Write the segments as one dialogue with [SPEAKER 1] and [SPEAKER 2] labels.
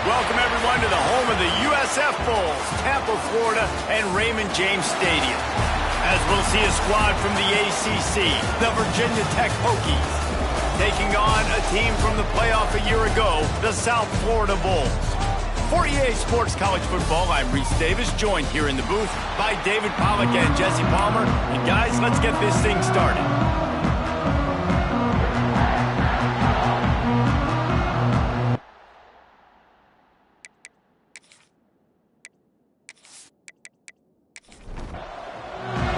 [SPEAKER 1] Welcome, everyone, to the home of the USF Bulls, Tampa, Florida, and Raymond James Stadium. As we'll see a squad from the ACC, the Virginia Tech Hokies, taking on a team from the playoff a year ago, the South Florida Bulls. For EA Sports College Football, I'm Reese Davis, joined here in the booth by David Pollack and Jesse Palmer. And guys, let's get this thing started.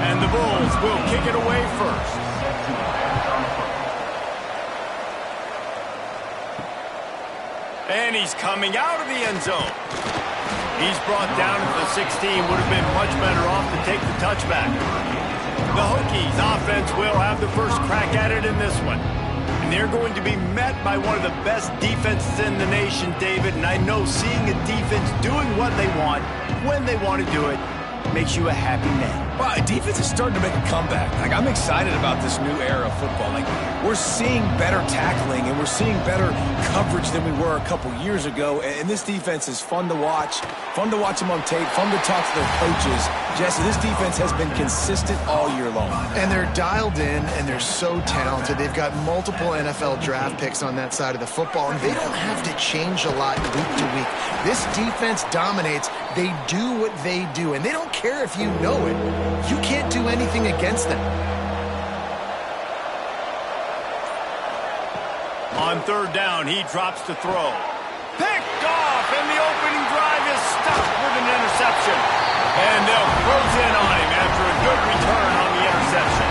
[SPEAKER 1] And the Bulls will kick it away first. And he's coming out of the end zone. He's brought down at the 16. Would have been much better off to take the touchback. The Hokies offense will have the first crack at it in this one. And they're going to be met by one of the best defenses in the nation, David. And I know seeing a defense doing what they want, when they want to do it, makes you a happy man.
[SPEAKER 2] Well, defense is starting to make a comeback. I'm excited about this new era of football. We're seeing better tackling, and we're seeing better coverage than we were a couple years ago. And this defense is fun to watch them on tape, fun to talk to their coaches. Jesse, this defense has been consistent all year long.
[SPEAKER 3] And they're dialed in, and they're so talented. They've got multiple NFL draft picks on that side of the football, and they don't have to change a lot week to week. This defense dominates. They do what they do, and they don't care if you know it. You can't do anything against them.
[SPEAKER 1] On third down, he drops to throw. Picked off, and the opening drive is stopped with an interception. And they'll close in on him after a good return on the interception.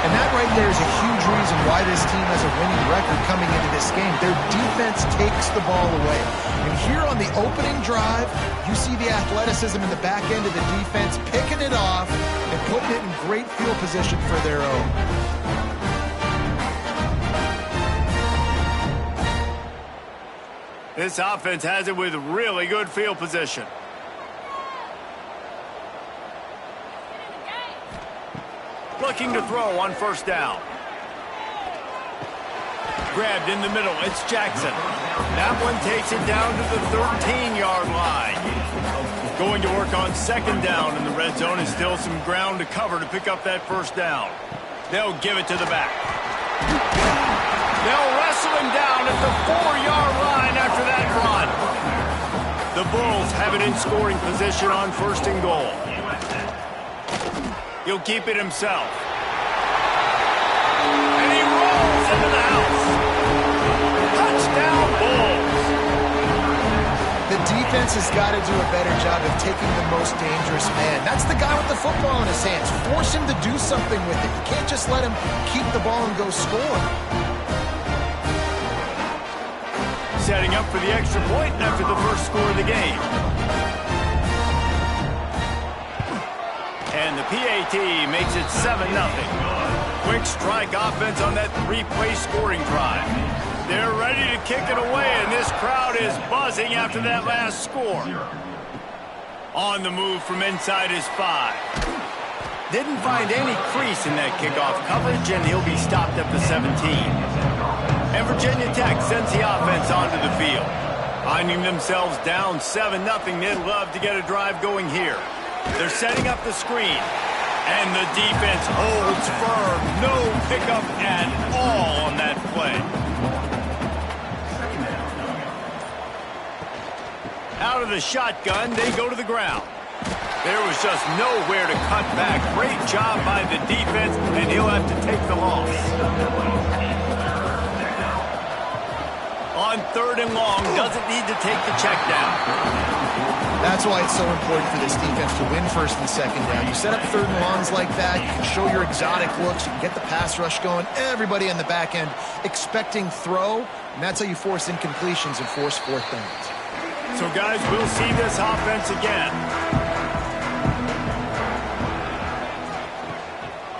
[SPEAKER 3] And that right there is a huge reason why this team has a winning record coming into this game. Their defense takes the ball away. And here on the opening drive, you see the athleticism in the back end of the defense, picking it off and putting it in great field position for their own.
[SPEAKER 1] This offense has it with really good field position. Looking to throw on first down. Grabbed in the middle, it's Jackson. That one takes it down to the 13-yard line. Going to work on second down in the red zone, and still some ground to cover to pick up that first down. They'll give it to the back. They'll wrestle him down at the 4-yard line after that run. The Bulls have it in scoring position on first and goal. He'll keep it himself. And he rolls into the house. Touchdown, Bulls.
[SPEAKER 3] The defense has got to do a better job of taking the most dangerous man. That's the guy with the football in his hands. Force him to do something with it. You can't just let him keep the ball and go score.
[SPEAKER 1] Setting up for the extra point after the first score of the game. And the PAT makes it 7-0. Quick strike offense on that three-play scoring drive. They're ready to kick it away, and this crowd is buzzing after that last score. On the move from inside his 5. Didn't find any crease in that kickoff coverage, and he'll be stopped at the 17. And Virginia Tech sends the offense onto the field. Finding themselves down 7-0, they'd love to get a drive going here. They're setting up the screen. And the defense holds firm. No pickup at all on that play. Out of the shotgun, they go to the ground. There was just nowhere to cut back. Great job by the defense, and he'll have to take the loss. On third and long, doesn't need to take the check down.
[SPEAKER 3] That's why it's so important for this defense to win first and second down. You set up third and longs like that, you can show your exotic looks, you can get the pass rush going, everybody on the back end expecting throw, and that's how you force incompletions and force fourth downs.
[SPEAKER 1] So, guys, we'll see this offense again.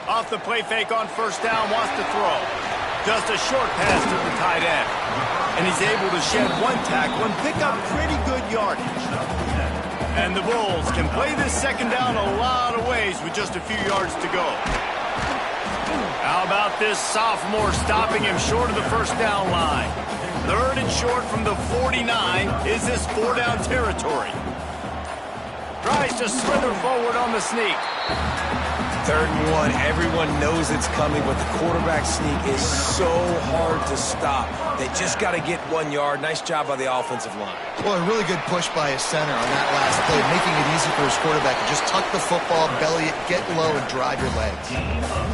[SPEAKER 1] Off the play fake on first down, wants to throw. Just a short pass to the tight end. And he's able to shed one tackle and pick up pretty good yardage. And the Bulls can play this second down a lot of ways with just a few yards to go. How about this sophomore stopping him short of the first down line? Third and short from the 49. Is this 4-down territory? Tries to slither forward on the sneak.
[SPEAKER 2] 3rd and 1. Everyone knows it's coming, but the quarterback sneak is so hard to stop. They just got to get 1 yard. Nice job by the offensive line.
[SPEAKER 3] Well, a really good push by his center on that last play, making it easy for his quarterback to just tuck the football, belly it, get low, and drive your legs.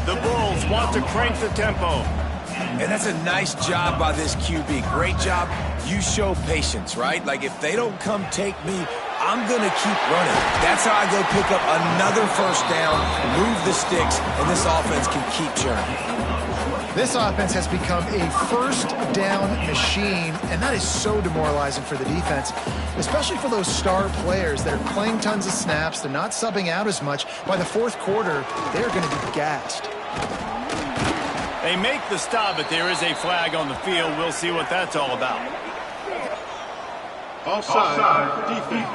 [SPEAKER 1] The Bulls want to crank the tempo.
[SPEAKER 2] And that's a nice job by this QB. Great job. You show patience, right? Like, if they don't come take me, I'm going to keep running. That's how I go pick up another 1st down, move the sticks, and this offense can keep churning.
[SPEAKER 3] This offense has become a 1st down machine, and that is so demoralizing for the defense, especially for those star players that are playing tons of snaps. They're not subbing out as much. By the 4th quarter, they're going to be gassed.
[SPEAKER 1] They make the stop, but there is a flag on the field. We'll see what that's all about.
[SPEAKER 4] Offside, defense.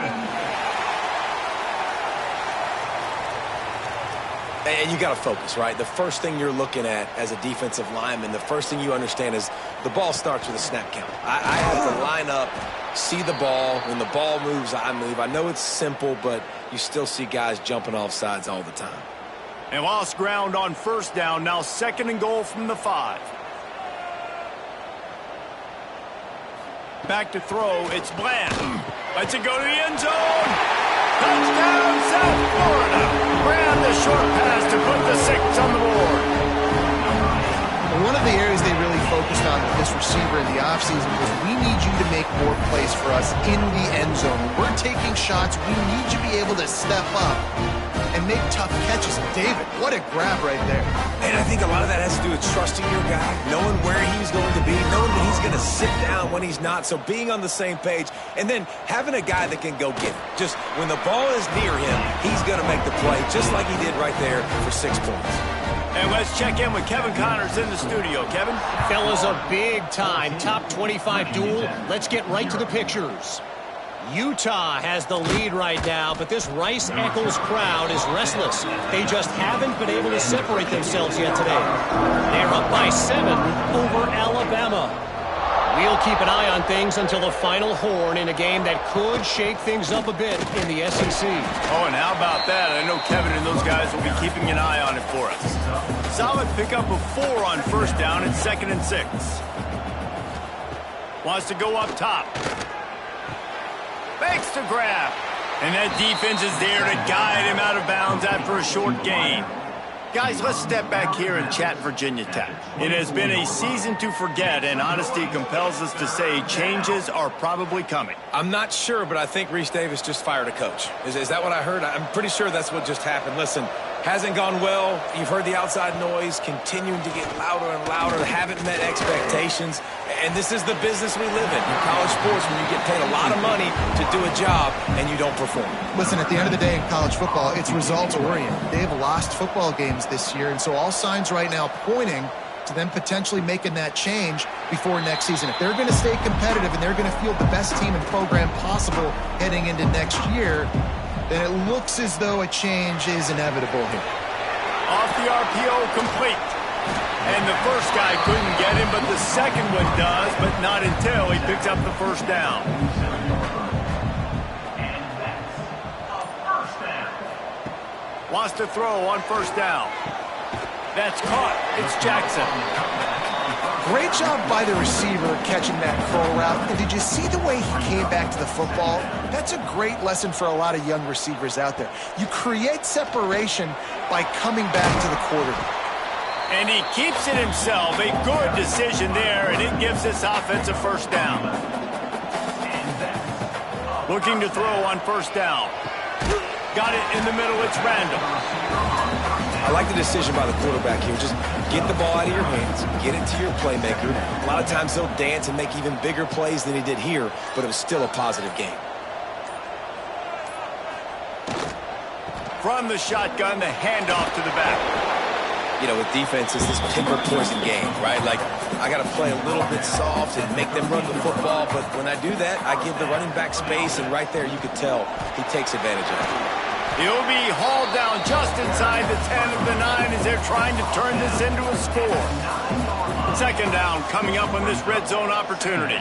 [SPEAKER 2] And you got to focus, right? The first thing you're looking at as a defensive lineman, the first thing you understand is the ball starts with a snap count. I have to line up, see the ball. When the ball moves, I move. I know it's simple, but you still see guys jumping off sides all the time.
[SPEAKER 1] And lost ground on 1st down. Now 2nd and goal from the 5. Back to throw. It's Bland. Lets it go to the end zone. Touchdown, South Florida. Ran the short pass to put the 6 on the board.
[SPEAKER 3] One of the areas they really focused on with this receiver in the offseason was, we need you to make more plays for us in the end zone. When we're taking shots, we need you to be able to step up and make tough catches. David, what a grab right there.
[SPEAKER 2] And I think a lot of that has to do with trusting your guy, knowing where he's going to be, knowing that he's going to sit down when he's not, so being on the same page, and then having a guy that can go get it. Just when the ball is near him, he's going to make the play, just like he did right there for 6 points.
[SPEAKER 1] And let's check in with Kevin Connors in the studio. Kevin?
[SPEAKER 5] Fellas, a big-time top 25 duel. Let's get right to the pictures. Utah has the lead right now, but this Rice-Eccles crowd is restless. They just haven't been able to separate themselves yet today. They're up by 7 over Alabama. We'll keep an eye on things until the final horn in a game that could shake things up a bit in the SEC.
[SPEAKER 1] Oh, and how about that? I know Kevin and those guys will be keeping an eye on it for us. Solid pickup of 4 on 1st down and 2nd and 6. Wants to go up top. Makes the grab. And that defense is there to guide him out of bounds after a short gain. Guys, let's step back here and chat Virginia Tech. It has been a season to forget, and honesty compels us to say changes are probably coming.
[SPEAKER 2] I'm not sure, but I think Reese Davis just fired a coach. Is that what I heard? I'm pretty sure that's what just happened. Listen, hasn't gone well. You've heard the outside noise continuing to get louder and louder. Haven't met expectations. And this is the business we live in college sports, when you get paid a lot of money to do a job and you don't perform.
[SPEAKER 3] Listen, at the end of the day in college football, it's results-oriented. They've lost football games this year, and so all signs right now pointing to them potentially making that change before next season. If they're going to stay competitive and they're going to field the best team and program possible heading into next year, then it looks as though a change is inevitable here.
[SPEAKER 1] Off the RPO, complete. And the first guy couldn't get him, but the second one does, but not until he picks up the 1st down. Wants to throw on 1st down. That's caught. It's Jackson.
[SPEAKER 3] Great job by the receiver catching that curl route. And did you see the way he came back to the football? That's a great lesson for a lot of young receivers out there. You create separation by coming back to the quarterback.
[SPEAKER 1] And he keeps it himself. A good decision there, and it gives this offense a 1st down. Looking to throw on 1st down. Got it in the middle. It's Randall.
[SPEAKER 2] I like the decision by the quarterback here. Just get the ball out of your hands, get it to your playmaker. A lot of times they'll dance and make even bigger plays than he did here, but it was still a positive game.
[SPEAKER 1] From the shotgun, the handoff to the back.
[SPEAKER 2] You know, with defense, it's this pick or poison game, right? Like, I got to play a little bit soft and make them run the football, but when I do that, I give the running back space, and right there you could tell he takes advantage of it.
[SPEAKER 1] He'll be hauled down just inside the 10 of the 9 as they're trying to turn this into a score. Second down coming up on this red zone opportunity.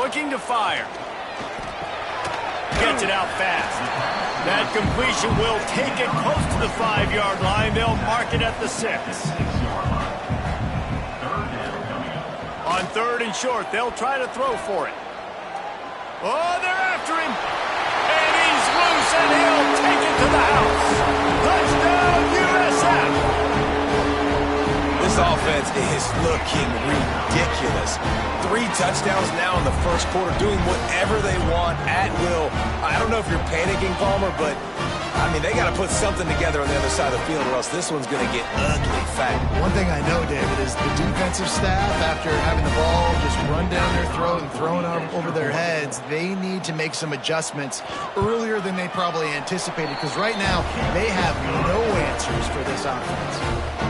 [SPEAKER 1] Looking to fire. Gets it out fast. That completion will take it close to the 5-yard line. They'll mark it at the 6. On third and short, they'll try to throw for it. Oh, they're after him. And he's loose, and he'll take it to the house. Touchdown, USF.
[SPEAKER 2] This offense is looking ridiculous. 3 touchdowns now in the first quarter, doing whatever they want at will. I don't know if you're panicking, Palmer, but, I mean, they got to put something together on the other side of the field or else this one's going to get ugly fast.
[SPEAKER 3] One thing I know, David, is the defensive staff, after having the ball just run down their throat and thrown over their heads, they need to make some adjustments earlier than they probably anticipated, because right now they have no answers for this offense.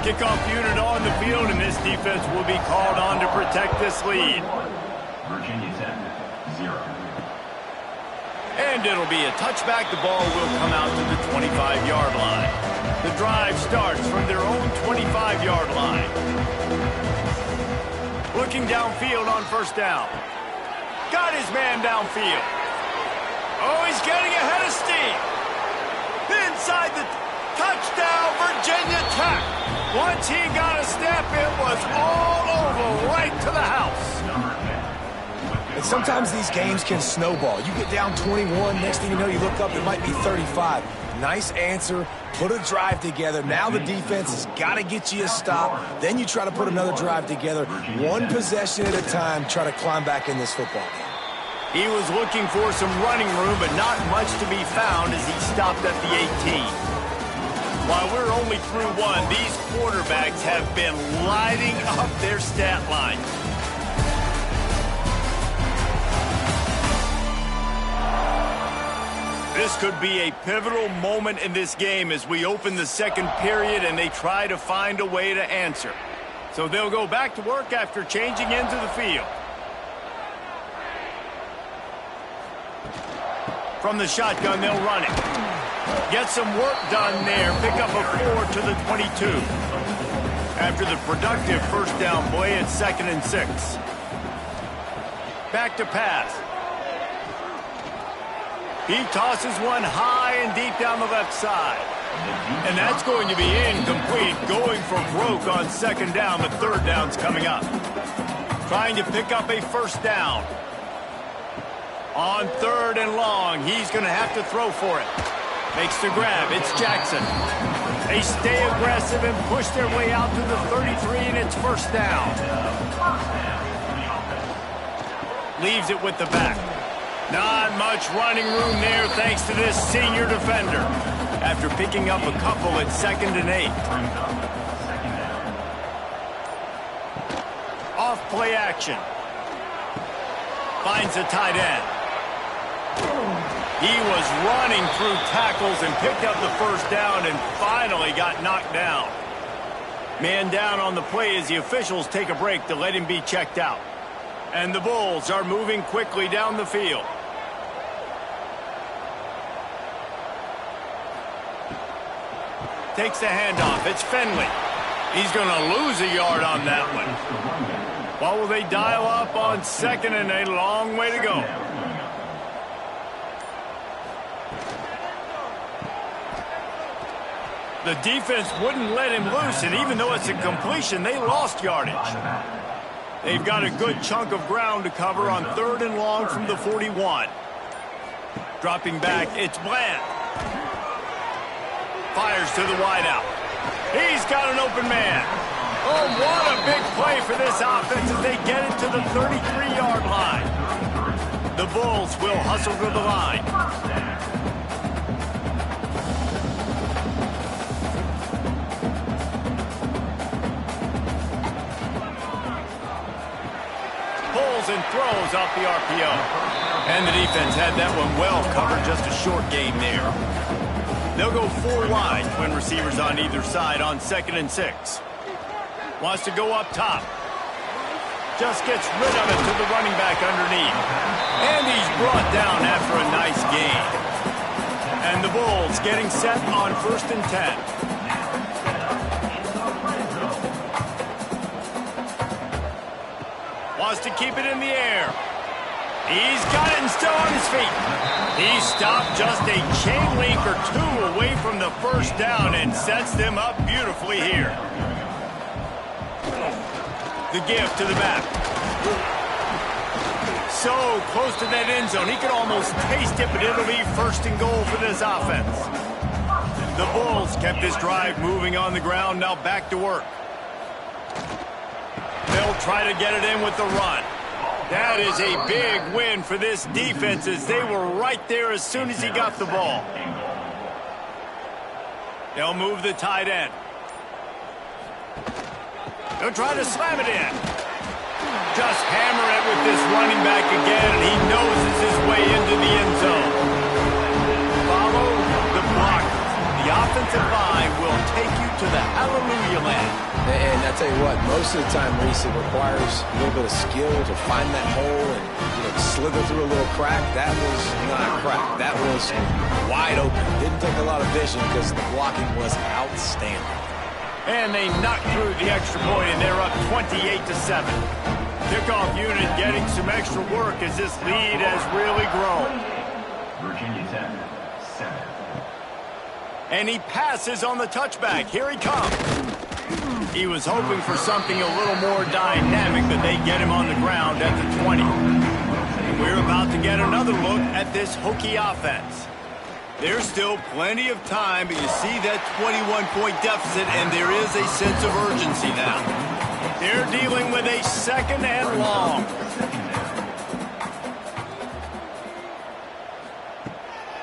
[SPEAKER 1] Kickoff unit on the field, and this defense will be called on to protect this lead.
[SPEAKER 4] Virginia Tech, 0.
[SPEAKER 1] And it'll be a touchback. The ball will come out to the 25-yard line. The drive starts from their own 25-yard line. Looking downfield on first down. Got his man downfield. Oh, he's getting ahead of steam. Inside the touchdown, Virginia Tech. Once he got a step, it was all over, right to the house.
[SPEAKER 2] And sometimes these games can snowball. You get down 21, next thing you know, you look up, it might be 35. Nice answer, put a drive together. Now the defense has got to get you a stop. Then you try to put another drive together. One possession at a time, try to climb back in this football game.
[SPEAKER 1] He was looking for some running room, but not much to be found as he stopped at the 18. While we're only through one, these quarterbacks have been lighting up their stat line. This could be a pivotal moment in this game as we open the second period and they try to find a way to answer. So they'll go back to work after changing into the field. From the shotgun, they'll run it. Get some work done there. Pick up a 4 to the 22. After the productive first down play, it's 2nd and 6. Back to pass. He tosses one high and deep down the left side. And that's going to be incomplete. Going for broke on 2nd down, but 3rd down's coming up. Trying to pick up a first down. On 3rd and long, he's going to have to throw for it. Makes the grab. It's Jackson. They stay aggressive and push their way out to the 33, and it's first down. Leaves it with the back. Not much running room there thanks to this senior defender. After picking up a couple at 2nd and 8. Off play action. Finds a tight end. He was running through tackles and picked up the first down and finally got knocked down. Man down on the play as the officials take a break to let him be checked out. And the Bulls are moving quickly down the field. Takes the handoff. It's Finley. He's going to lose a yard on that one. What will they dial up on 2nd and a long way to go? The defense wouldn't let him loose, and even though it's a completion, they lost yardage. They've got a good chunk of ground to cover on 3rd and long from the 41. Dropping back, it's Bland. Fires to the wideout. He's got an open man. Oh, what a big play for this offense as they get it to the 33-yard line. The Bulls will hustle to the line. Pulls and throws off the RPO. And the defense had that one well covered, just a short game there. They'll go 4 wide, twin receivers on either side on 2nd and 6. Wants to go up top. Just gets rid of it to the running back underneath. And he's brought down after a nice gain. And the Bulls getting set on 1st and 10. Wants to keep it in the air. He's got it and still on his feet. He stopped just a chain link or two away from the first down and sets them up beautifully here. The gift to the back. So close to that end zone. He could almost taste it, but it'll be first and goal for this offense. The Bulls kept this drive moving on the ground. Now back to work. They'll try to get it in with the run. That is a big win for this defense as they were right there as soon as he got the ball. They'll move the tight end. They'll try to slam it in. Just hammer it with this running back again, and he noses his way into the end zone. Follow the blockers. The offensive line will take you to the hallelujah land.
[SPEAKER 2] And I tell you what, most of the time, Reese, it requires a little bit of skill to find that hole and slither through a little crack. That was not a crack. That was wide open. Didn't take a lot of vision because the blocking was outstanding.
[SPEAKER 1] And they knocked through the extra point, and they're up 28-7. Kickoff unit getting some extra work as this lead has really grown.
[SPEAKER 4] Virginia Tech, 7.
[SPEAKER 1] And he passes on the touchback. Here he comes. He was hoping for something a little more dynamic, but they get him on the ground at the 20. We're about to get another look at this Hokie offense. There's still plenty of time, but you see that 21-point deficit, and there is a sense of urgency now. They're dealing with a second and long.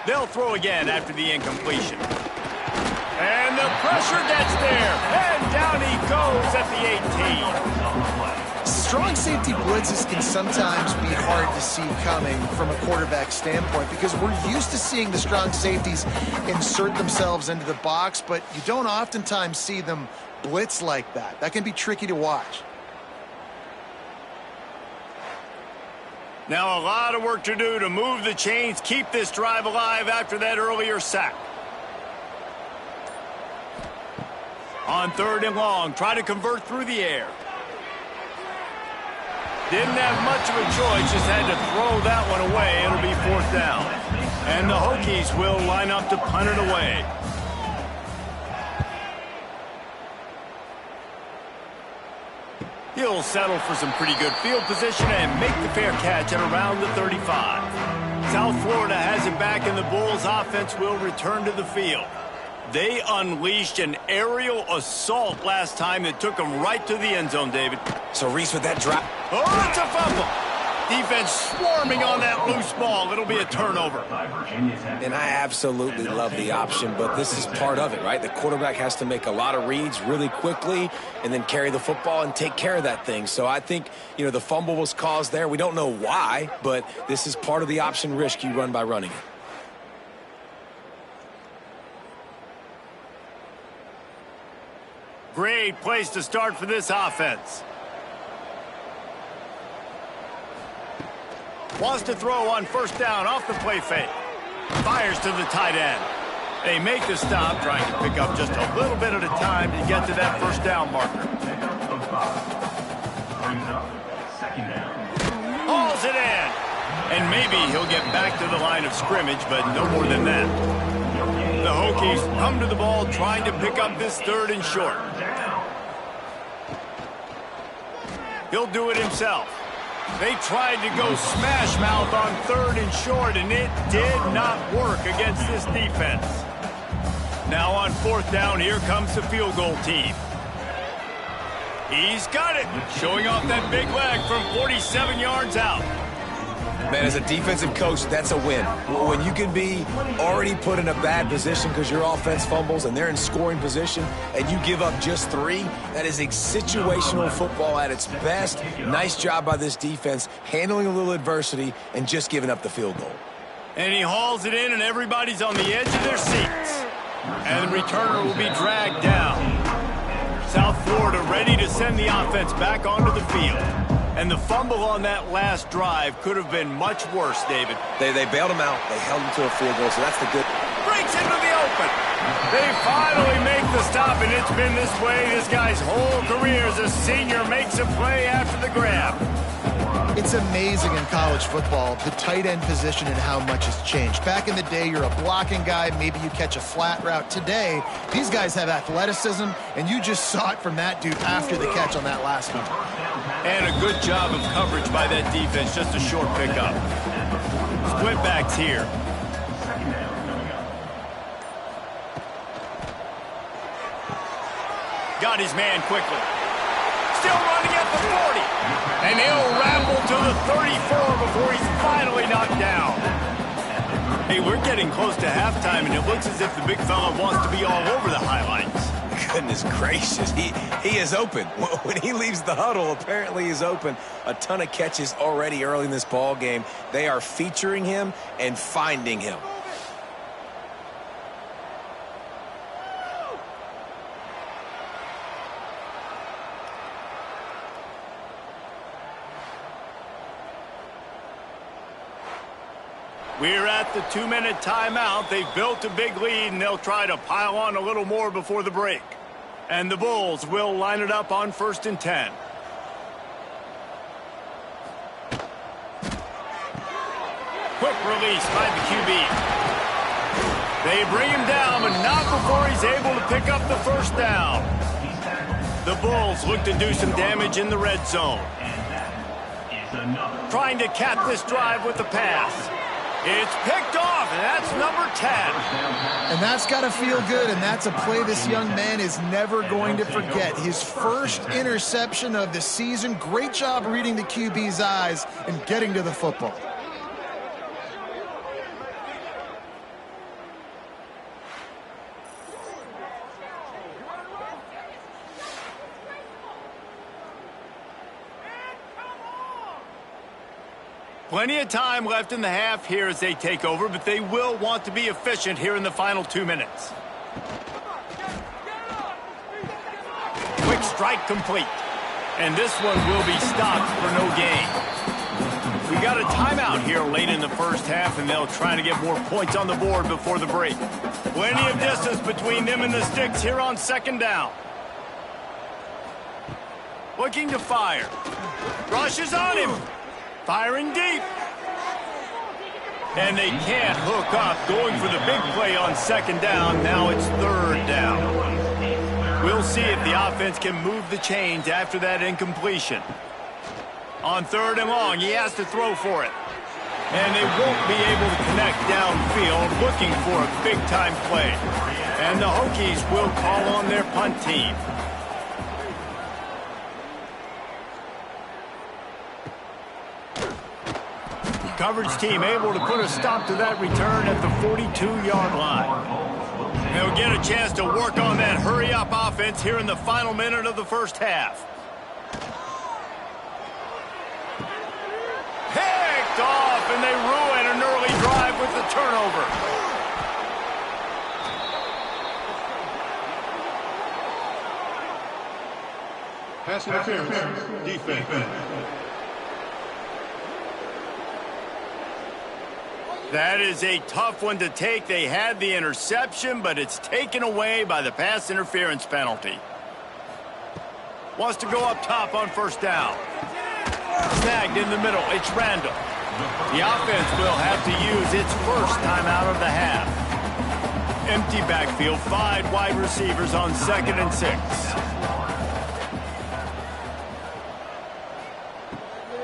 [SPEAKER 1] They'll throw again after the incompletion. And the pressure gets there. And down he goes at the 18.
[SPEAKER 3] Strong safety blitzes can sometimes be hard to see coming from a quarterback standpoint because we're used to seeing the strong safeties insert themselves into the box, but you don't oftentimes see them blitz like that. That can be tricky to watch.
[SPEAKER 1] Now a lot of work to do to move the chains, keep this drive alive after that earlier sack. On 3rd and long, try to convert through the air. Didn't have much of a choice, just had to throw that one away. It'll be 4th down. And the Hokies will line up to punt it away. He'll settle for some pretty good field position and make the fair catch at around the 35. South Florida has it back, and the Bulls offense will return to the field. They unleashed an aerial assault last time that took them right to the end zone, David.
[SPEAKER 2] So Reese with that drop.
[SPEAKER 1] Oh, it's a fumble. Defense swarming on that loose ball. It'll be a turnover.
[SPEAKER 2] And I absolutely love the option, but this is part of it, right? The quarterback has to make a lot of reads really quickly and then carry the football and take care of that thing. So I think, the fumble was caused there. We don't know why, but this is part of the option risk you run by running it.
[SPEAKER 1] Great place to start for this offense. Wants to throw on 1st down off the play fake. Fires to the tight end. They make the stop, trying to pick up just a little bit at a time to get to that 1st down marker. Hauls it in. And maybe he'll get back to the line of scrimmage, but no more than that. The Hokies come to the ball trying to pick up this 3rd and short. He'll do it himself. They tried to go smash mouth on 3rd and short, and it did not work against this defense. Now on 4th down, here comes the field goal team. He's got it, showing off that big leg from 47 yards out.
[SPEAKER 2] Man, as a defensive coach, that's a win. When you can be already put in a bad position because your offense fumbles and they're in scoring position and you give up just 3, that is situational football at its best. Nice job by this defense, handling a little adversity and just giving up the field goal.
[SPEAKER 1] And he hauls it in, and everybody's on the edge of their seats. And the returner will be dragged down. South Florida ready to send the offense back onto the field. And the fumble on that last drive could have been much worse, David.
[SPEAKER 2] They bailed him out. They held him to a field goal, so that's the good.
[SPEAKER 1] Breaks into the open. They finally make the stop, and it's been this way this guy's whole career as a senior makes a play after the grab.
[SPEAKER 3] It's amazing in college football, the tight end position and how much has changed. Back in the day, you're a blocking guy, maybe you catch a flat route. Today, these guys have athleticism, and you just saw it from that dude after the catch on that last one.
[SPEAKER 1] And a good job of coverage by that defense, just a short pickup. Split backs here. Got his man quickly. Still running at the 40. And he'll ramble to the 34 before he's finally knocked down. Hey, we're getting close to halftime, and it looks as if the big fella wants to be all over the highlights.
[SPEAKER 2] Goodness gracious, he is open. When he leaves the huddle, apparently he's open. A ton of catches already early in this ball game. They are featuring him and finding him.
[SPEAKER 1] We're at the 2-minute timeout. They've built a big lead, and they'll try to pile on a little more before the break. And the Bulls will line it up on 1st and 10. Quick release by the QB. They bring him down, but not before he's able to pick up the first down. The Bulls look to do some damage in the red zone. Trying to cap this drive with the pass. It's picked off, and that's number 10.
[SPEAKER 3] And that's got to feel good, and that's a play this young man is never going to forget. His first interception of the season. Great job reading the QB's eyes and getting to the football.
[SPEAKER 1] Plenty of time left in the half here as they take over, but they will want to be efficient here in the final 2 minutes. Quick strike complete. And this one will be stopped for no gain. We got a timeout here late in the first half, and they'll try to get more points on the board before the break. Plenty of distance between them and the sticks here on 2nd down. Looking to fire. Rushes on him. Firing deep. And they can't hook up, going for the big play on 2nd down. Now it's 3rd down. We'll see if the offense can move the chains after that incompletion. On 3rd and long, he has to throw for it. And they won't be able to connect downfield, looking for a big-time play. And the Hokies will call on their punt team. Coverage team able to put a stop to that return at the 42-yard line. They'll get a chance to work on that hurry-up offense here in the final minute of the first half. Picked off, and they ruin an early drive with the turnover.
[SPEAKER 6] Pass interference, defense.
[SPEAKER 1] That is a tough one to take. They had the interception, but it's taken away by the pass interference penalty. Wants to go up top on 1st down. Snagged in the middle. It's Randall. The offense will have to use its first timeout of the half. Empty backfield, 5 wide receivers on 2nd and 6.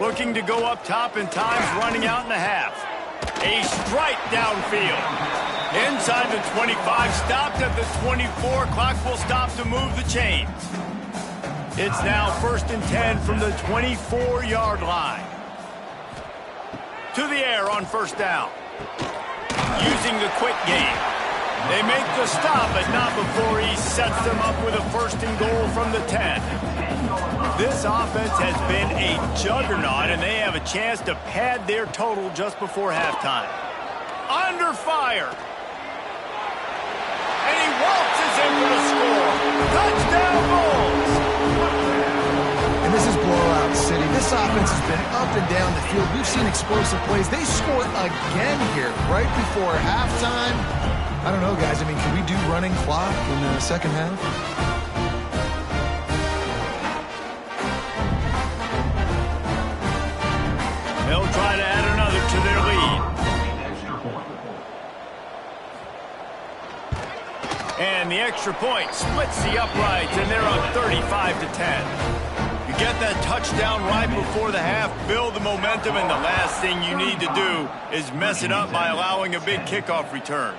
[SPEAKER 1] Looking to go up top, and time's running out in the half. A strike downfield. Inside the 25, stopped at the 24. Clock will stop to move the chains. It's now 1st and 10 from the 24-yard line. To the air on 1st down. Using the quick game. They make the stop, but not before he sets them up with a 1st and goal from the 10. This offense has been a juggernaut, and they have a chance to pad their total just before halftime. Under fire. And he waltzes in for the score. Touchdown Bulls.
[SPEAKER 3] And this is blowout city. This offense has been up and down the field. We've seen explosive plays. They scored again here right before halftime. I don't know, guys. I mean, can we do running clock in the second half?
[SPEAKER 1] They'll try to add another to their lead. And the extra point splits the uprights, and they're up 35-10. You get that touchdown right before the half, build the momentum, and the last thing you need to do is mess it up by allowing a big kickoff return.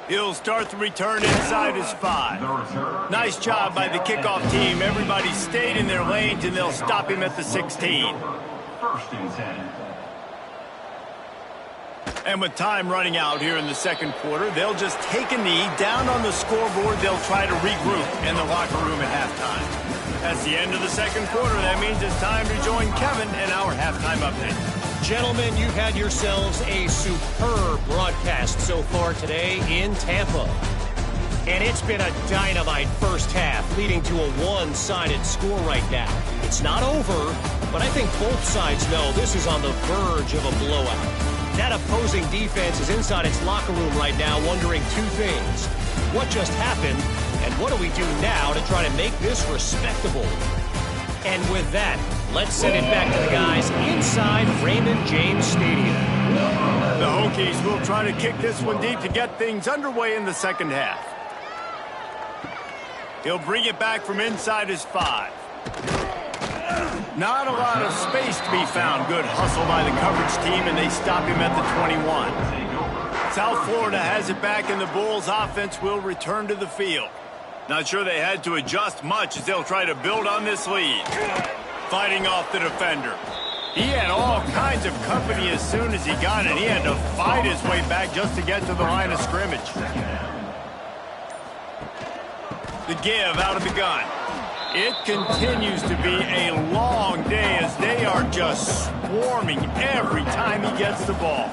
[SPEAKER 1] He'll start the return inside his 5. Nice job by the kickoff team. Everybody stayed in their lanes, and they'll stop him at the 16.
[SPEAKER 4] First and 10.
[SPEAKER 1] And with time running out here in the second quarter, they'll just take a knee down on the scoreboard. They'll try to regroup in the locker room at halftime. That's the end of the second quarter. That means it's time to join Kevin in our halftime update.
[SPEAKER 5] Gentlemen, you've had yourselves a superb broadcast so far today in Tampa. And it's been a dynamite first half, leading to a one-sided score right now. It's not over, but I think both sides know this is on the verge of a blowout. That opposing defense is inside its locker room right now wondering two things. What just happened, and what do we do now to try to make this respectable? And with that, let's send it back to the guys inside Raymond James Stadium.
[SPEAKER 1] The Hokies will try to kick this one deep to get things underway in the second half. He'll bring it back from inside his 5. Not a lot of space to be found. Good hustle by the coverage team, and they stop him at the 21. South Florida has it back, and the Bulls offense will return to the field. Not sure they had to adjust much as they'll try to build on this lead. Fighting off the defender. He had all kinds of company as soon as he got it. He had to fight his way back just to get to the line of scrimmage. The give out of the gun. It continues to be a long day as they are just swarming every time he gets the ball.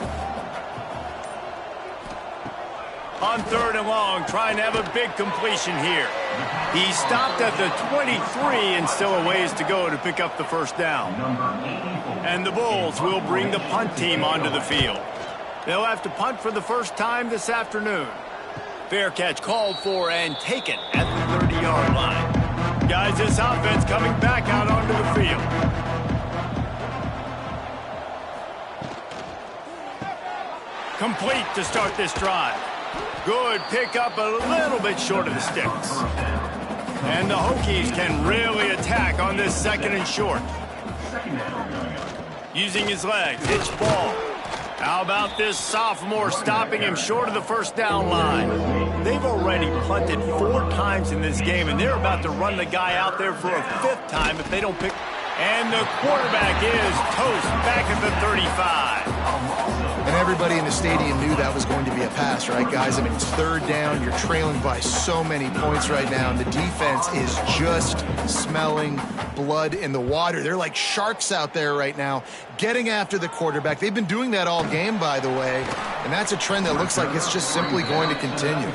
[SPEAKER 1] On 3rd and long, trying to have a big completion here. He stopped at the 23 and still a ways to go to pick up the first down. And the Bulls will bring the punt team onto the field. They'll have to punt for the first time this afternoon. Fair catch called for and taken at the 30-yard line. Guys, this offense coming back out onto the field. Complete to start this drive. Good pickup, a little bit short of the sticks. And the Hokies can really attack on this 2nd and short. Using his legs, hitch ball. How about this sophomore stopping him short of the first down line? They've already punted 4 times in this game, and they're about to run the guy out there for a 5th time if they don't pick. And the quarterback is toast back at the 35.
[SPEAKER 3] And everybody in the stadium knew that was going to be a pass, right, guys? I mean, it's 3rd down. You're trailing by so many points right now, and the defense is just smelling blood in the water. They're like sharks out there right now, getting after the quarterback. They've been doing that all game, by the way, and that's a trend that looks like it's just simply going to continue.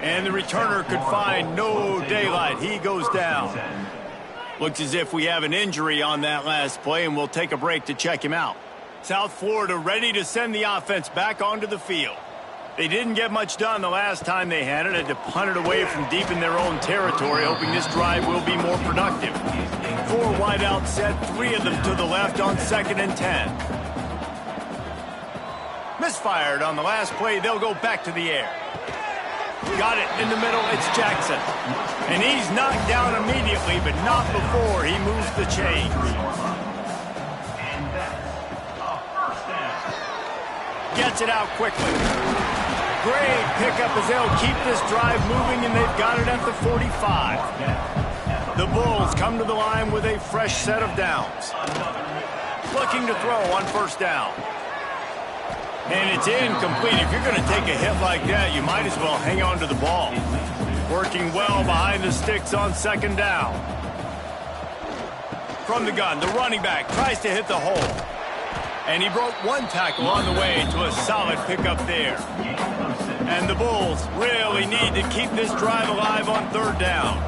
[SPEAKER 1] And the returner could find no daylight. He goes down. Looks as if we have an injury on that last play, and we'll take a break to check him out. South Florida ready to send the offense back onto the field. They didn't get much done the last time they had it. Had to punt it away from deep in their own territory, hoping this drive will be more productive. 4 wideouts set, 3 of them to the left on 2nd and 10. Misfired on the last play. They'll go back to the air. Got it in the middle. It's Jackson. And he's knocked down immediately, but not before he moves the chains. Gets it out quickly. Great pickup as they'll keep this drive moving, and they've got it at the 45. The Bulls come to the line with a fresh set of downs. Looking to throw on 1st down. And it's incomplete. If you're going to take a hit like that, you might as well hang on to the ball. Working well behind the sticks on 2nd down. From the gun, the running back tries to hit the hole. And he broke 1 tackle on the way to a solid pickup there. And the Bulls really need to keep this drive alive on 3rd down.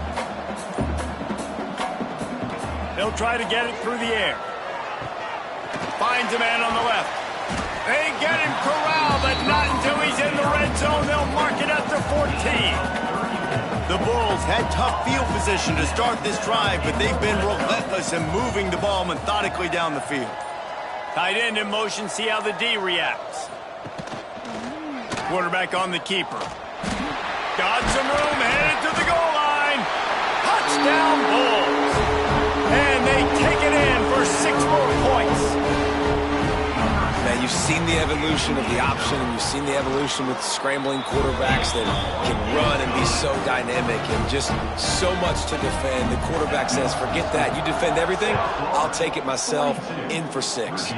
[SPEAKER 1] They'll try to get it through the air. Finds a man on the left. They get him corralled, but not until he's in the red zone. They'll mark it at the 14. The Bulls had tough field position to start this drive, but they've been relentless in moving the ball methodically down the field. Tight end in motion, see how the D reacts. Quarterback on the keeper. Got some room, headed to the goal line. Touchdown Bulls. And they take it in for 6 more points.
[SPEAKER 2] Man, you've seen the evolution of the option, and you've seen the evolution with scrambling quarterbacks that can run and be so dynamic and just so much to defend. The quarterback says, forget that. You defend everything, I'll take it myself. In for 6.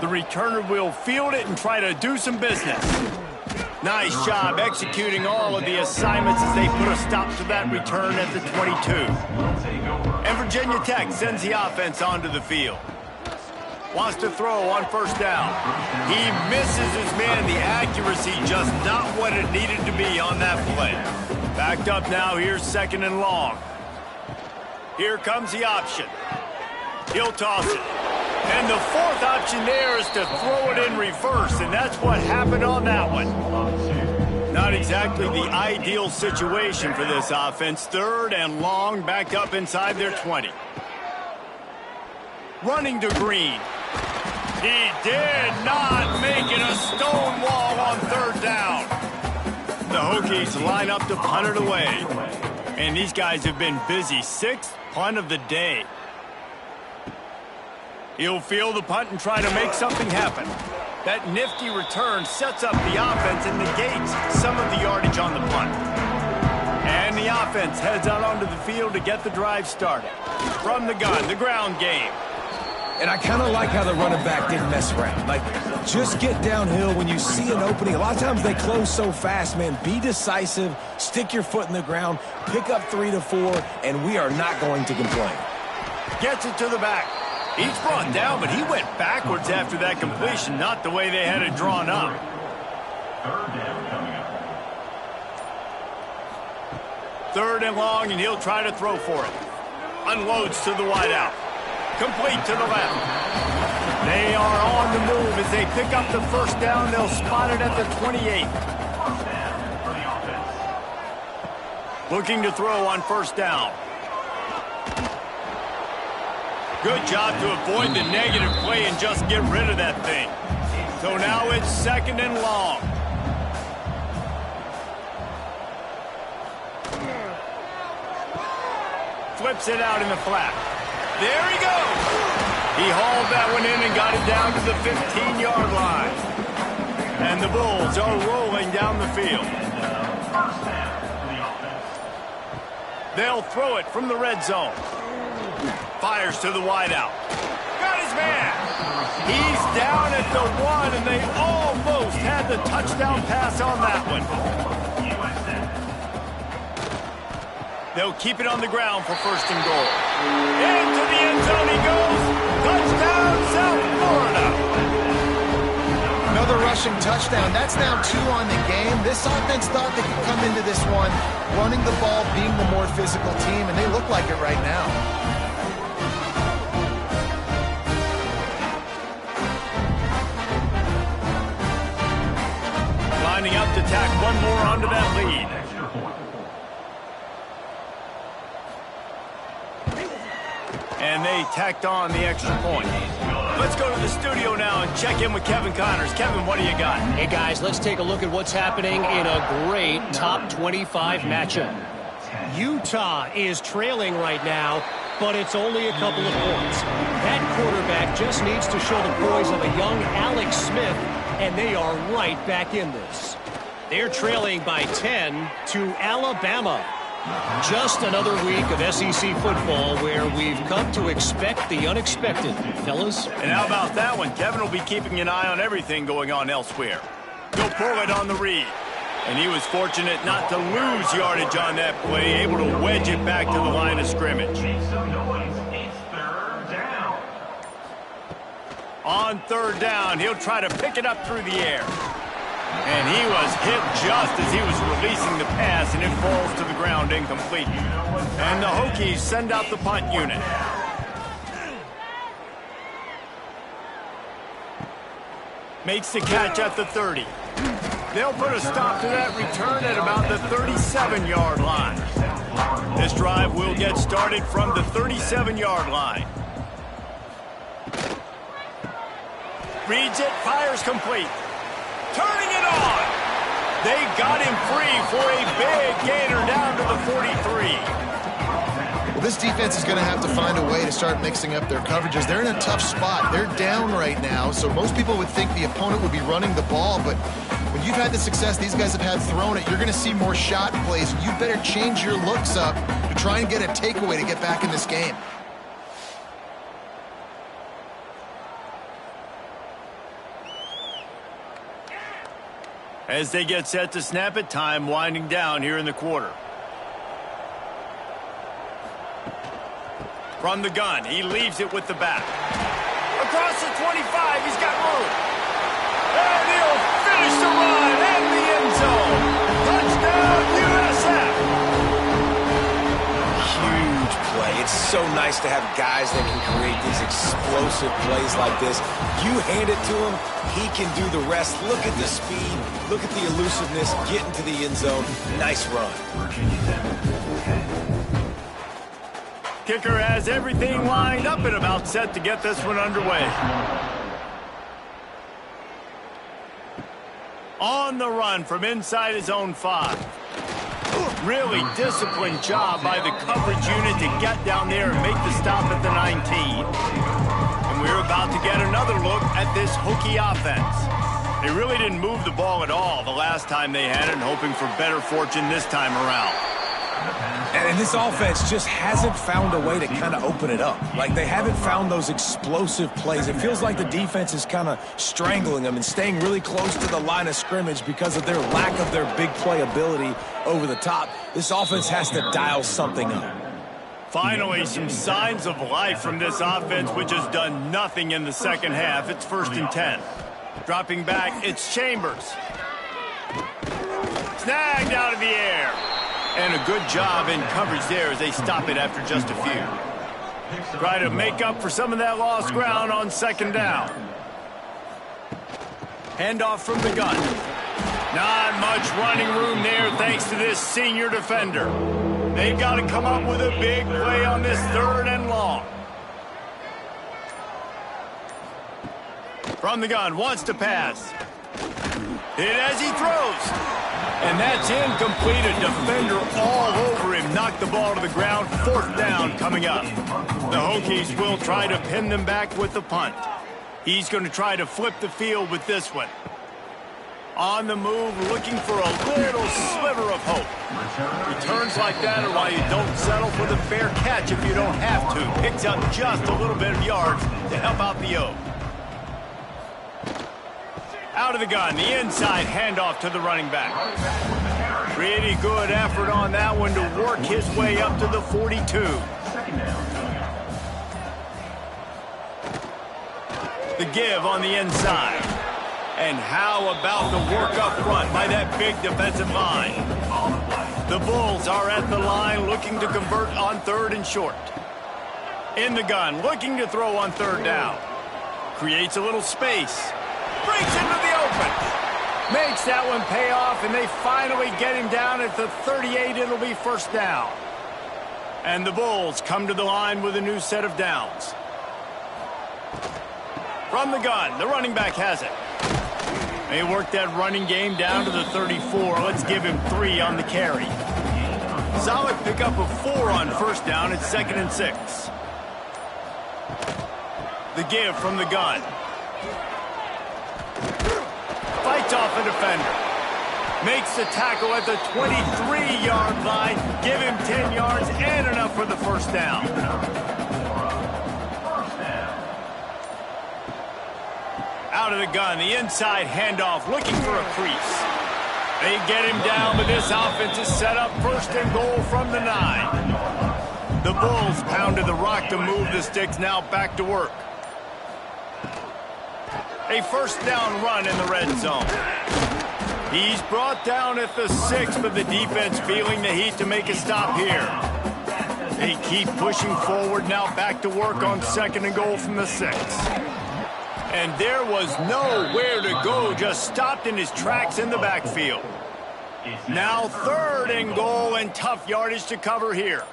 [SPEAKER 1] The returner will field it and try to do some business. Nice job executing all of the assignments as they put a stop to that return at the 22. And Virginia Tech sends the offense onto the field. Wants to throw on first down. He misses his man. The accuracy just not what it needed to be on that play. Backed up now. Here's 2nd and long. Here comes the option. He'll toss it. And the 4th option there is to throw it in reverse, and that's what happened on that one. Not exactly the ideal situation for this offense. 3rd and long, backed up inside their 20. Running to Green. He did not make it a stone wall on 3rd down. The Hokies line up to punt it away. And these guys have been busy. 6th punt of the day. He'll field the punt and try to make something happen. That nifty return sets up the offense and negates some of the yardage on the punt. And the offense heads out onto the field to get the drive started. From the gun, the ground game.
[SPEAKER 2] And I kind of like how the running back didn't mess around. Like, just get downhill when you see an opening. A lot of times they close so fast, man. Be decisive, stick your foot in the ground, pick up 3 to 4, and we are not going to complain.
[SPEAKER 1] Gets it to the back. He's brought down, but he went backwards after that completion, not the way they had it drawn up.
[SPEAKER 4] 3rd down coming up.
[SPEAKER 1] 3rd and long, and he'll try to throw for it. Unloads to the wideout. Complete to the left. They are on the move as they pick up the 1st down. They'll spot it at the 28. Looking to throw on 1st down. Good job to avoid the negative play and just get rid of that thing. So now it's 2nd and long. Flips it out in the flat. There he goes. He hauled that one in and got it down to the 15-yard line. And the Bulls are rolling down the field. They'll throw it from the red zone. Fires to the wideout. Got his man. He's down at the 1, and they almost had the touchdown pass on that one. They'll keep it on the ground for 1st and goal. Into the end zone he goes. Touchdown, South Florida.
[SPEAKER 3] Another rushing touchdown. That's now 2 on the game. This offense thought they could come into this one running the ball, being the more physical team, and they look like it right now.
[SPEAKER 1] Lining up to tack one more onto that lead. And they tacked on the extra point. Let's go to the studio now and check in with Kevin Connors. Kevin, what do you got?
[SPEAKER 5] Hey, guys, let's take a look at what's happening in a great top 25 matchup. Utah is trailing right now, but it's only a couple of points. That quarterback just needs to show the poise of a young Alex Smith, and they are right back in this. They're trailing by 10 to Alabama. Just another week of SEC football where we've come to expect the unexpected, fellas.
[SPEAKER 1] And how about that one? Kevin will be keeping an eye on everything going on elsewhere. He'll pull it on the read. And he was fortunate not to lose yardage on that play, able to wedge it back to the line of scrimmage.
[SPEAKER 4] Make some noise. It's 3rd down.
[SPEAKER 1] On 3rd down, he'll try to pick it up through the air. And he was hit just as he was releasing the pass, and it falls to the ground incomplete. And the Hokies send out the punt unit. Makes the catch at the 30. They'll put a stop to that return at about the 37-yard line. This drive will get started from the 37-yard line. Reads it, fires complete. Turning it on. They got him free for a big gainer down to the 43.
[SPEAKER 3] Well, this defense is going to have to find a way to start mixing up their coverages. They're in a tough spot. They're down right now, so most people would think the opponent would be running the ball, but when you've had the success these guys have had throwing it, you're going to see more shot plays. You better change your looks up to try and get a takeaway to get back in this game.
[SPEAKER 1] As they get set to snap it, time winding down here in the quarter. From the gun, he leaves it with the back. Across the 25, he's got room. And he'll finish the run and the end zone. Touchdown, USF.
[SPEAKER 2] Huge play. It's so nice to have guys that can create these explosive plays like this. You hand it to him, he can do the rest. Look at the speed. Look at the elusiveness. Get into the end zone. Nice run.
[SPEAKER 1] Kicker has everything lined up and about set to get this one underway. On the run from inside his own 5. Really disciplined job by the coverage unit to get down there and make the stop at the 19. And we're about to get another look at this Hokie offense. They really didn't move the ball at all the last time they had it, and hoping for better fortune this time around.
[SPEAKER 2] And this offense just hasn't found a way to kind of open it up. Like, they haven't found those explosive plays. It feels like the defense is kind of strangling them and staying really close to the line of scrimmage because of their lack of their big play ability over the top. This offense has to dial something up.
[SPEAKER 1] Finally, some signs of life from this offense, which has done nothing in the second half. It's 1st and 10. Dropping back, it's Chambers. Snagged out of the air. And a good job in coverage there as they stop it after just a few. Try to make up for some of that lost ground on 2nd down. Handoff from the gun. Not much running room there thanks to this senior defender. They've got to come up with a big play on this 3rd and long. From the gun, wants to pass. Hit as he throws. And that's incomplete. A defender all over him. Knocked the ball to the ground. 4th down coming up. The Hokies will try to pin them back with the punt. He's going to try to flip the field with this one. On the move, looking for a little sliver of hope. Returns like that are why you don't settle for the fair catch if you don't have to. Picks up just a little bit of yards to help out the O. Out of the gun, the inside handoff to the running back. Pretty good effort on that one to work his way up to the 42. The give on the inside. And how about the work up front by that big defensive line? The Bulls are at the line looking to convert on 3rd and short. In the gun, looking to throw on 3rd down. Creates a little space. Breaks into the open. Makes that one pay off, and they finally get him down at the 38. It'll be 1st down. And the Bulls come to the line with a new set of downs. From the gun, the running back has it. They work that running game down to the 34. Let's give him 3 on the carry. Solid pickup of 4 on 1st down. It's 2nd and 6. The give from the gun. Fights off a defender. Makes the tackle at the 23-yard line. Give him 10 yards and enough for the 1st down. Out of the gun, the inside handoff, looking for a crease. They get him down, but this offense is set up 1st and goal from the 9. The Bulls pounded the rock to move the sticks, now back to work. A 1st down run in the red zone. He's brought down at the 6, but the defense feeling the heat to make a stop here. They keep pushing forward, now back to work on 2nd and goal from the 6. And there was nowhere to go, just stopped in his tracks in the backfield. Now 3rd and goal and tough yardage to cover here.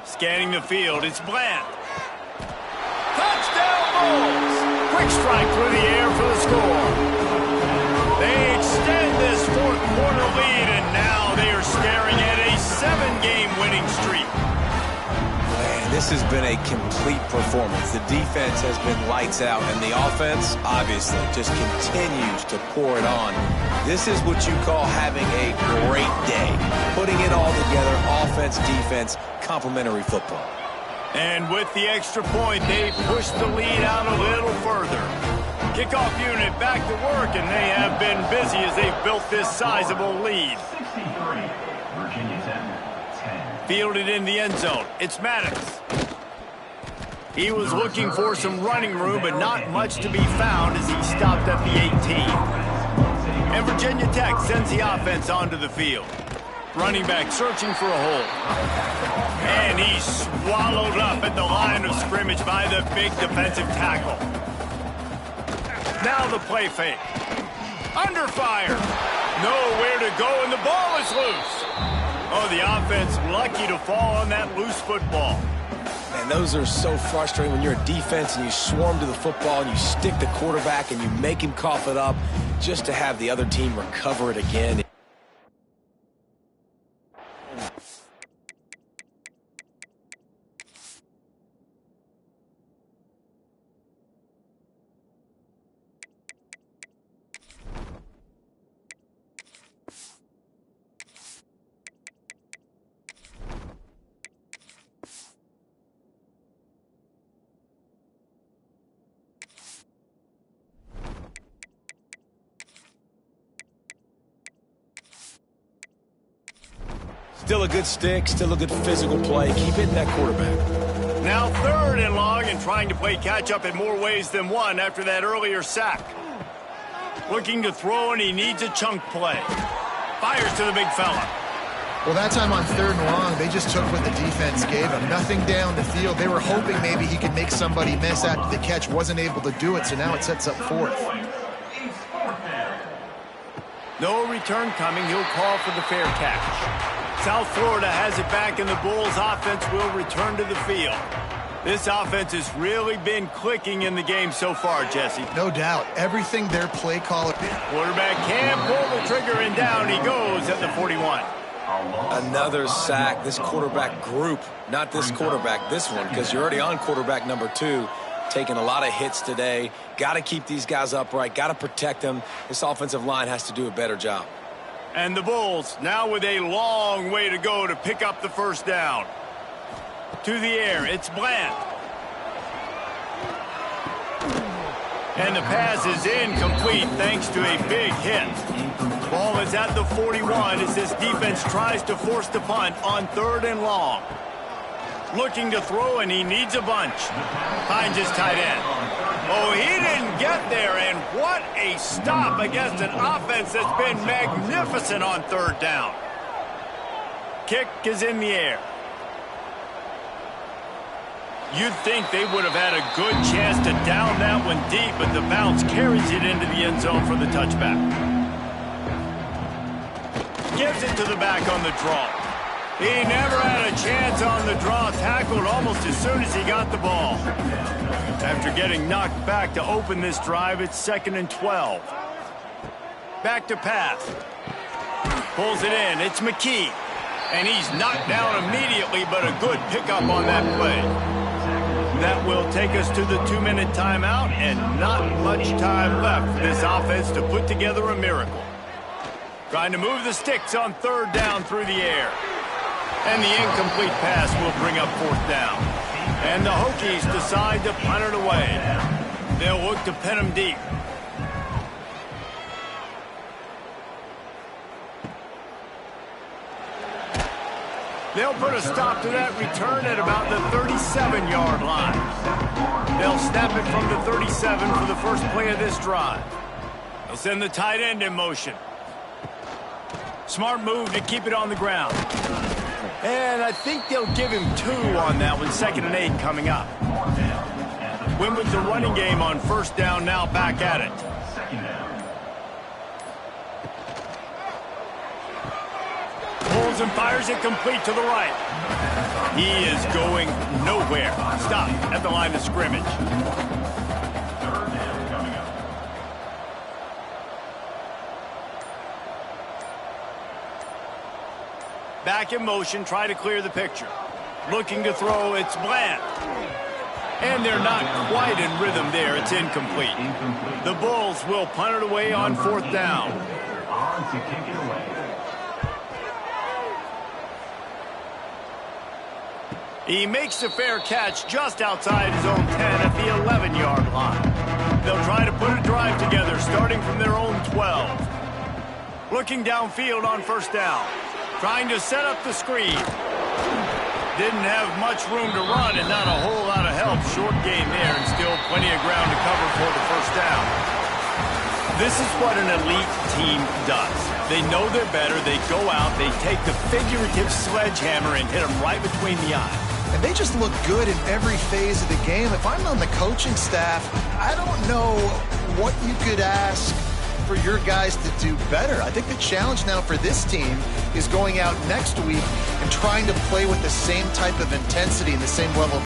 [SPEAKER 1] Scanning the field, it's Bland. Touchdown Bulls! Quick strike through the air for the score. They extend this fourth quarter lead, and now they are staring at a 7-game winning streak.
[SPEAKER 2] Man, this has been a complete performance. The defense has been lights out, and the offense, obviously, just continues to pour it on. This is what you call having a great day. Putting it all together, offense, defense, complementary football.
[SPEAKER 1] And with the extra point, they push the lead out a little further. Kickoff unit back to work, and they have been busy as they've built this sizable lead.
[SPEAKER 4] 63, Virginia 10.
[SPEAKER 1] Fielded in the end zone. It's Maddox. He was looking for some running room, but not much to be found as he stopped at the 18. And Virginia Tech sends the offense onto the field. Running back searching for a hole. And he's swallowed up at the line of scrimmage by the big defensive tackle. Now the play fake. Under fire. Nowhere to go, and the ball is loose. Oh, the offense lucky to fall on that loose football.
[SPEAKER 2] And those are so frustrating when you're a defense and you swarm to the football and you stick the quarterback and you make him cough it up just to have the other team recover it again. Still a good stick, still a good physical play. Keep hitting that quarterback.
[SPEAKER 1] Now 3rd and long, and trying to play catch-up in more ways than one after that earlier sack. Looking to throw, and he needs a chunk play. Fires to the big fella.
[SPEAKER 3] Well, that time on 3rd and long, they just took what the defense gave him. Nothing down the field. They were hoping maybe he could make somebody miss after the catch. Wasn't able to do it, so now it sets up 4th.
[SPEAKER 1] No return coming. He'll call for the fair catch. South Florida has it back, and the Bulls offense will return to the field. This offense has really been clicking in the game so far, Jesse.
[SPEAKER 3] No doubt. Everything their play caller.
[SPEAKER 1] Quarterback can pull the trigger, and down he goes at the 41.
[SPEAKER 2] Another sack. This quarterback group, not this quarterback, this one, because you're already on quarterback number 2. Taking a lot of hits today. Got to keep these guys upright. Got to protect them. This offensive line has to do a better job.
[SPEAKER 1] And the Bulls now with a long way to go to pick up the first down. To the air, it's Bland. And the pass is incomplete thanks to a big hit. Ball is at the 41 as this defense tries to force the punt on 3rd and long. Looking to throw, and he needs a bunch. Finds his tight end. Oh, he didn't get there, and what a stop against an offense that's been magnificent on 3rd down. Kick is in the air. You'd think they would have had a good chance to down that one deep, but the bounce carries it into the end zone for the touchback. Gives it to the back on the draw. He never had a chance on the draw, tackled almost as soon as he got the ball. After getting knocked back to open this drive, it's 2nd and 12. Back to pass. Pulls it in. It's McKee. And he's knocked down immediately, but a good pickup on that play. That will take us to the 2-minute timeout, and not much time left for this offense to put together a miracle. Trying to move the sticks on 3rd down through the air. And the incomplete pass will bring up 4th down. And the Hokies decide to punt it away. They'll look to pin them deep. They'll put a stop to that return at about the 37-yard line. They'll snap it from the 37 for the first play of this drive. They'll send the tight end in motion. Smart move to keep it on the ground. And I think they'll give him 2 on that one. 2nd and 8 coming up. Win with the running game on 1st down, now back at it. Pulls and fires it complete to the right. He is going nowhere. Stop at the line of scrimmage. back in motion, try to clear the picture. Looking to throw, it's Bland. And they're not quite in rhythm there. It's incomplete. The Bulls will punt it away on 4th down.
[SPEAKER 4] On to kick it away.
[SPEAKER 1] He makes the fair catch just outside his own 10 at the 11-yard line. They'll try to put a drive together starting from their own 12. Looking downfield on 1st down. Trying to set up the screen. Didn't have much room to run and not a whole lot of help. Short game there and still plenty of ground to cover for the 1st down. This is what an elite team does. They know they're better. They go out. They take the figurative sledgehammer and hit them right between the eyes.
[SPEAKER 3] And they just look good in every phase of the game. If I'm on the coaching staff, I don't know what you could ask for your guys to do better. I think the challenge now for this team is going out next week and trying to play with the same type of intensity and the same level of